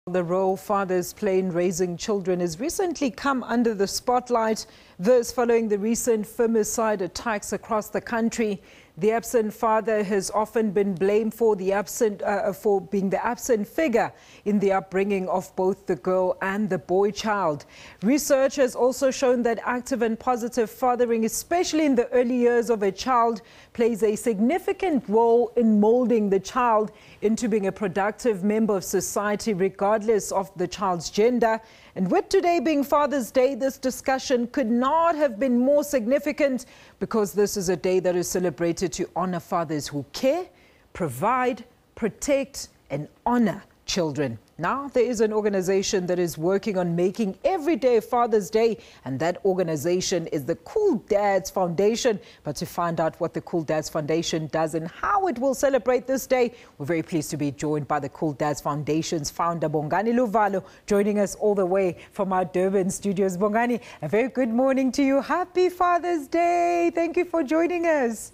The role fathers play in raising children has recently come under the spotlight. This following the recent femicide attacks across the country. The absent father has often been blamed for being the absent figure in the upbringing of both the girl and the boy child. Research has also shown that active and positive fathering, especially in the early years of a child, plays a significant role in moulding the child into being a productive member of society, regardless of the child's gender. And with today being Father's Day, this discussion could not have been more significant, because this is a day that is celebrated to honor fathers who care, provide, protect, and honor children. Now, there is an organization that is working on making every day Father's Day, and that organization is the Cool Dads Foundation. But to find out what the Cool Dads Foundation does and how it will celebrate this day, we're very pleased to be joined by the Cool Dads Foundation's founder, Bongani Luvalo, joining us all the way from our Durban studios. Bongani, a very good morning to you. Happy Father's Day. Thank you for joining us.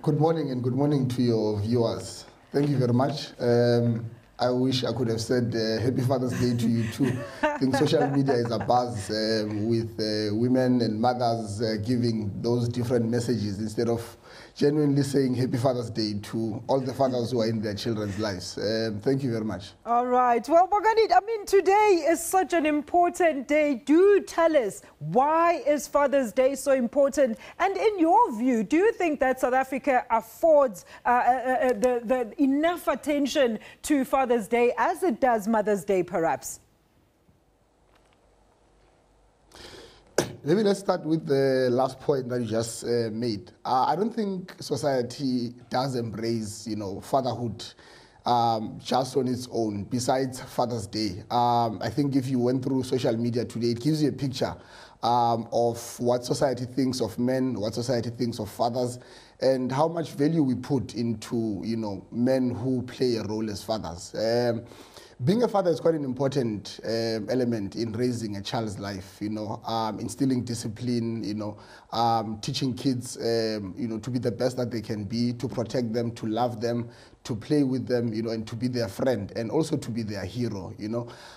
Good morning, and good morning to your viewers. Thank you very much. I wish I could have said Happy Father's Day to you too. I think social media is abuzz with women and mothers giving those different messages instead of genuinely saying Happy Father's Day to all the fathers who are in their children's lives. Thank you very much. All right. Well, Bongani, I mean, today is such an important day. Do tell us, why is Father's Day so important? And in your view, do you think that South Africa affords the enough attention to Father's Day as it does Mother's Day, perhaps? Maybe let's start with the last point that you just made. I don't think society does embrace, fatherhood just on its own, besides Father's Day. I think if you went through social media today, it gives you a picture of what society thinks of men, what society thinks of fathers, and how much value we put into, men who play a role as fathers. Being a father is quite an important element in raising a child's life, instilling discipline, teaching kids, to be the best that they can be, to protect them, to love them, to play with them, and to be their friend, and also to be their hero,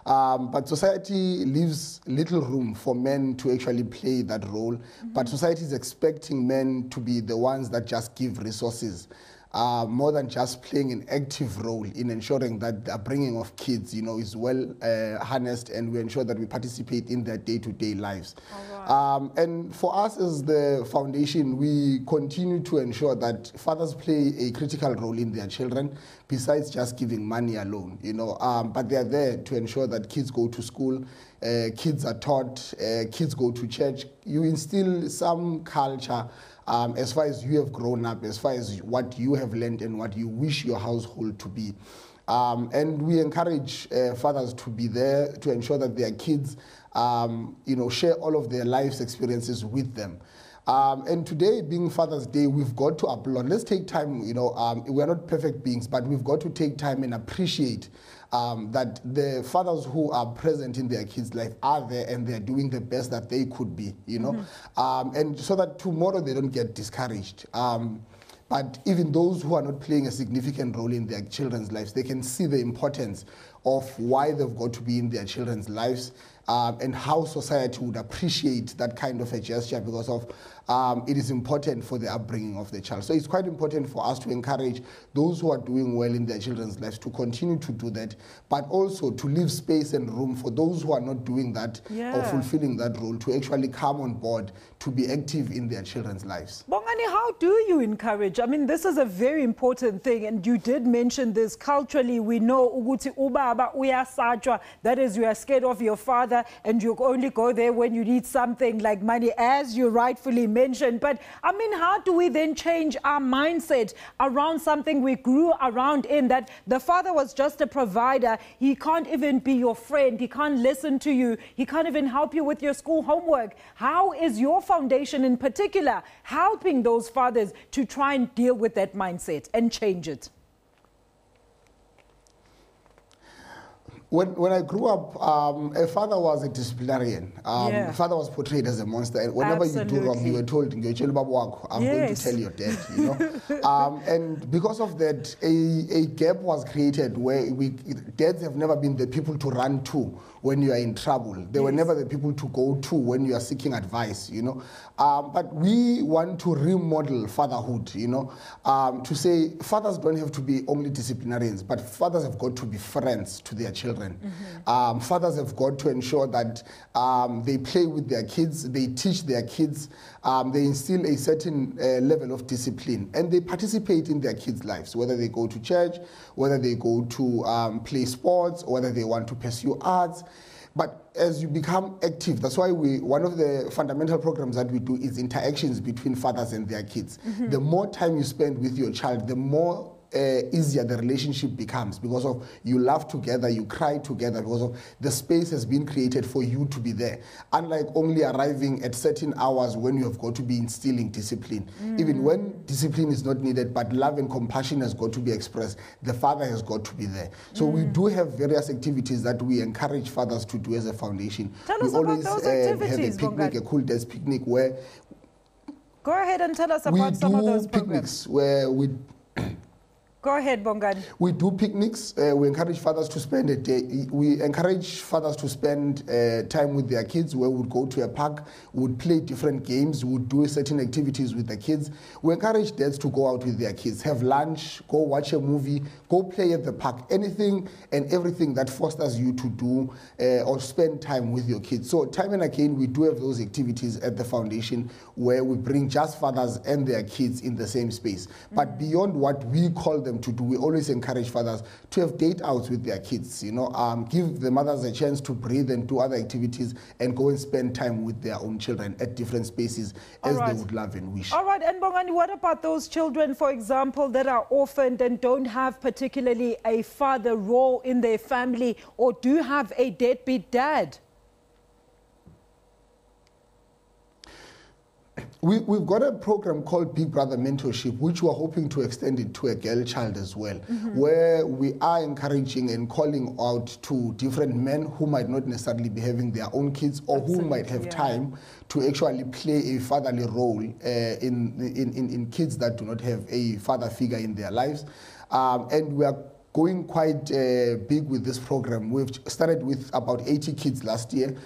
But society leaves little room for men to actually play that role. But society is expecting men to be the ones that just give resources. More than just playing an active role in ensuring that the upbringing of kids, is well harnessed, and we ensure that we participate in their day-to-day lives. Right. And for us as the foundation, we continue to ensure that fathers play a critical role in their children, besides just giving money alone, But they are there to ensure that kids go to school, kids are taught, kids go to church. You instill some culture as far as you have grown up, as far as what you have learned and what you wish your household to be. And we encourage fathers to be there to ensure that their kids, share all of their life's experiences with them. And today, being Father's Day, we've got to applaud. Let's take time, we're not perfect beings, but we've got to take time and appreciate that the fathers who are present in their kids' life are there, and they're doing the best that they could be, and so that tomorrow they don't get discouraged. But even those who are not playing a significant role in their children's lives, they can see the importance of why they've got to be in their children's lives, and how society would appreciate that kind of a gesture, because of it is important for the upbringing of the child. So it's quite important for us to encourage those who are doing well in their children's lives to continue to do that, but also to leave space and room for those who are not doing that or fulfilling that role to actually come on board to be active in their children's lives. Bongani, how do you encourage? I mean, this is a very important thing, and you did mention this. Culturally, we know ukuthi ubaba uyasatshwa, that is, you are scared of your father, and you only go there when you need something like money, as you rightfully mentioned. But I mean, how do we then change our mindset around something we grew around in, that the father was just a provider? He can't even be your friend. He can't listen to you. He can't even help you with your school homework. How is your foundation in particular helping those fathers to try and deal with that mindset and change it? When I grew up, a father was a disciplinarian. Father was portrayed as a monster. And whenever you do wrong, you were told, I'm going to tell your dad, you know. And because of that, a gap was created where dads have never been the people to run to when you are in trouble. They were never the people to go to when you are seeking advice, you know. But we want to remodel fatherhood, you know, to say fathers don't have to be only disciplinarians, but fathers have got to be friends to their children. Fathers have got to ensure that they play with their kids, they teach their kids, they instill a certain level of discipline, and they participate in their kids' lives, whether they go to church, whether they go to play sports, or whether they want to pursue arts. But as you become active, that's why one of the fundamental programs that we do is interactions between fathers and their kids. The more time you spend with your child, the more easier the relationship becomes, because of you laugh together, you cry together, because of the space has been created for you to be there. Unlike only arriving at certain hours when you have got to be instilling discipline. Even when discipline is not needed, but love and compassion has got to be expressed, the father has got to be there. So we do have various activities that we encourage fathers to do as a foundation. Tell us about those activities, have a picnic, a cool days picnic, where go ahead and tell us about some of those picnics where we go ahead, Bongani. We do picnics. We encourage fathers to spend a day. We encourage fathers to spend time with their kids, where we would go to a park, we would play different games, we would do certain activities with the kids. We encourage dads to go out with their kids, have lunch, go watch a movie, go play at the park, anything and everything that fosters you to do or spend time with your kids. So time and again, we do have those activities at the foundation where we bring just fathers and their kids in the same space. But beyond what we call them to do, we always encourage fathers to have date outs with their kids, you know, give the mothers a chance to breathe and do other activities and go and spend time with their own children at different spaces as they would love and wish. All right, and Bongani, what about those children, for example, that are orphaned and don't have particularly a father role in their family, or do have a deadbeat dad? We've got a program called Big Brother Mentorship, which we're hoping to extend it to a girl child as well, where we are encouraging and calling out to different men who might not necessarily be having their own kids, or who might have time to actually play a fatherly role in kids that do not have a father figure in their lives. And we are going quite big with this program. We've started with about 80 kids last year.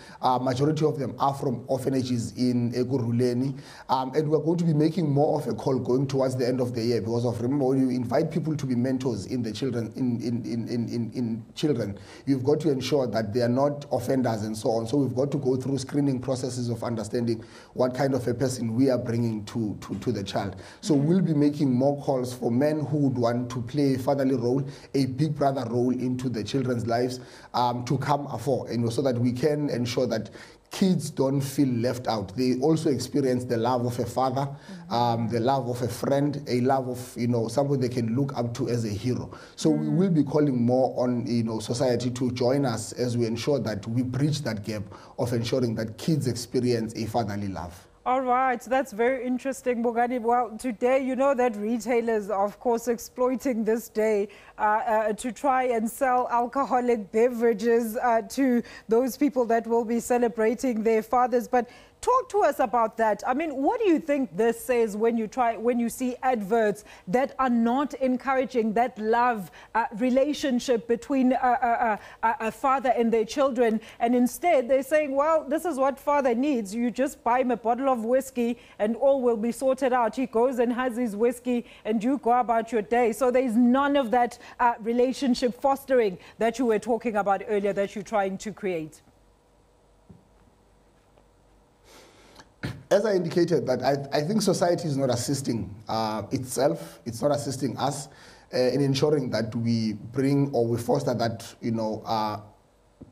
Majority of them are from orphanages in Eguruleni. And we're going to be making more of a call going towards the end of the year, because of, remember, when you invite people to be mentors in the children, in children, you've got to ensure that they are not offenders and so on. So we've got to go through screening processes of understanding what kind of a person we are bringing to the child. So we'll be making more calls for men who would want to play a fatherly role, a big brother role into the children's lives, to come afore, and so that we can ensure that kids don't feel left out. They also experience the love of a father, the love of a friend, a love of, you know, someone they can look up to as a hero. So we will be calling more on, you know, society to join us as we ensure that we bridge that gap of ensuring that kids experience a fatherly love. All right, that's very interesting, Bongani. Well, today, you know that retailers are, of course, exploiting this day to try and sell alcoholic beverages to those people that will be celebrating their fathers. But talk to us about that. I mean, what do you think this says when you see adverts that are not encouraging that love relationship between a father and their children, and instead they're saying, well, this is what father needs. You just buy him a bottle of whiskey and all will be sorted out. He goes and has his whiskey and you go about your day. So there's none of that relationship fostering that you were talking about earlier that you're trying to create. As I indicated, that I think society is not assisting itself, it's not assisting us in ensuring that we bring or we foster that, you know,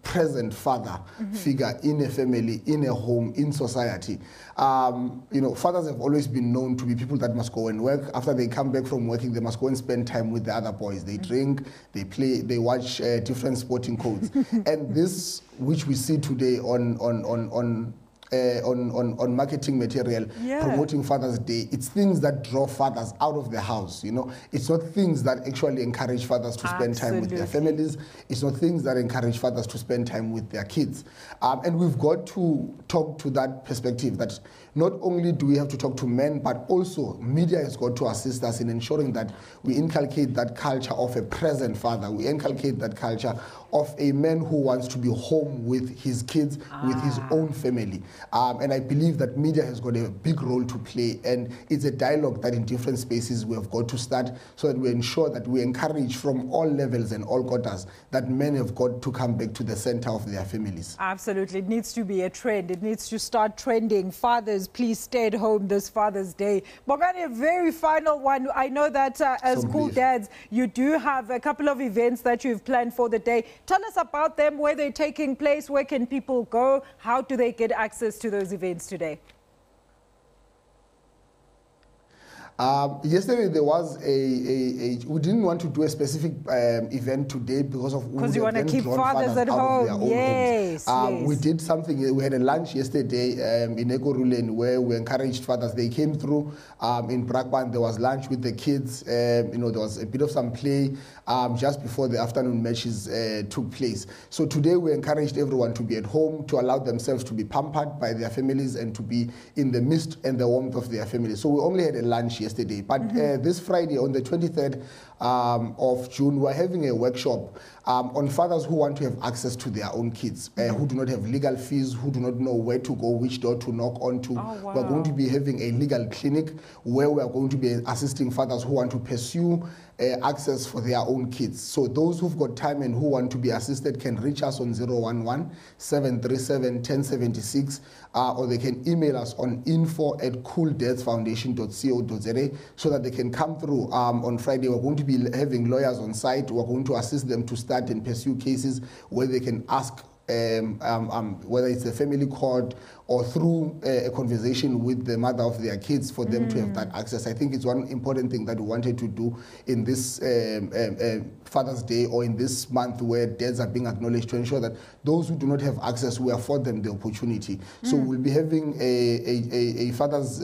present father figure in a family, in a home, in society. You know, fathers have always been known to be people that must go and work. After they come back from working, they must go and spend time with the other boys. They drink, they play, they watch different sporting codes. And this, which we see today on on marketing material promoting Father's Day, it's things that draw fathers out of the house. You know, it's not things that actually encourage fathers to spend time with their families. It's not things that encourage fathers to spend time with their kids. And we've got to talk to that perspective that not only do we have to talk to men, but also media has got to assist us in ensuring that we inculcate that culture of a present father. We inculcate that culture of a man who wants to be home with his kids, with his own family. And I believe that media has got a big role to play, and it's a dialogue that in different spaces we have got to start so that we ensure that we encourage from all levels and all quarters that men have got to come back to the center of their families. Absolutely. It needs to be a trend. It needs to start trending. Fathers, please stay at home this Father's Day. Bongani, a very final one. I know that as Cool Dads, you do have a couple of events that you've planned for the day. Tell us about them, where they're taking place, where can people go, how do they get access to those events today? Yesterday there was we didn't want to do a specific event today because you want to keep fathers at home. Yes, yes. We did something. We had a lunch yesterday in Remodeling where we encouraged fathers. They came through in Brakpan. There was lunch with the kids. You know, there was a bit of some play just before the afternoon matches took place. So today we encouraged everyone to be at home, to allow themselves to be pampered by their families and to be in the midst and the warmth of their families. So we only had a lunch yesterday. But this Friday, on the 23rd of June, we're having a workshop on fathers who want to have access to their own kids, who do not have legal fees, who do not know where to go, which door to knock onto. Oh, wow. We're going to be having a legal clinic where we're going to be assisting fathers who want to pursue access for their own kids. So those who've got time and who want to be assisted can reach us on 011-737-1076 or they can email us on info@cooldadsfoundation.co.za so that they can come through on Friday. We're going to be having lawyers on site. We're going to assist them to start and pursue cases where they can ask whether it's a family court or through a conversation with the mother of their kids for them to have that access. I think it's one important thing that we wanted to do in this Father's Day or in this month where dads are being acknowledged, to ensure that those who do not have access, we afford them the opportunity. So we'll be having a father's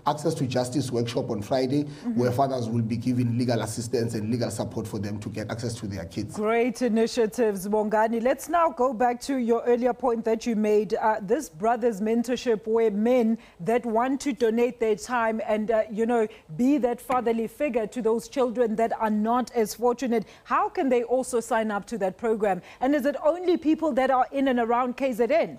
access to justice workshop on Friday where fathers will be given legal assistance and legal support for them to get access to their kids. Great initiatives, Bongani. Let's now go back to your earlier point that you made, this brothers mentorship, where men that want to donate their time and, you know, be that fatherly figure to those children that are not as fortunate. How can they also sign up to that program? And is it only people that are in and around KZN?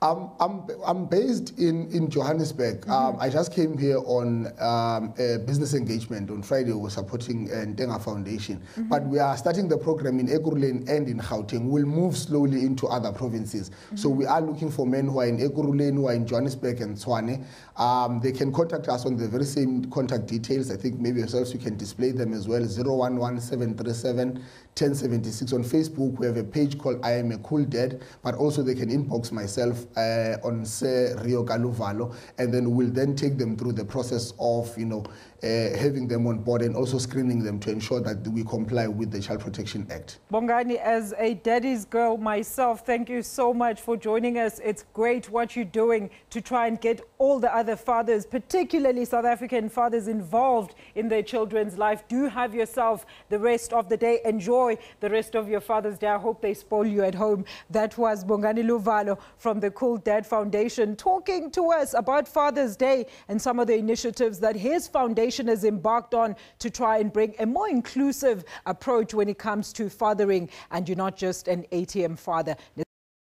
I'm based in Johannesburg. I just came here on a business engagement on Friday. We're supporting Ntenga Foundation. But we are starting the program in Ekurhuleni and in Gauteng. We'll move slowly into other provinces. So we are looking for men who are in Ekurhuleni, who are in Johannesburg and Tshwane. They can contact us on the very same contact details. I think maybe yourselves you can display them as well. 011-737-1076. On Facebook, we have a page called I Am a Cool Dad, but also they can inbox myself on Se Rio Kaluvalo, and then we'll then take them through the process of, you know, having them on board and also screening them to ensure that we comply with the Child Protection Act. Bongani, as a daddy's girl myself, thank you so much for joining us. It's great what you're doing to try and get all the other fathers, particularly South African fathers, involved in their children's life. Do have yourself the rest of the day. Enjoy the rest of your Father's Day. I hope they spoil you at home. That was Bongani Luvalo from the Cool Dad Foundation talking to us about Father's Day and some of the initiatives that his foundation has embarked on to try and bring a more inclusive approach when it comes to fathering, and you're not just an ATM father.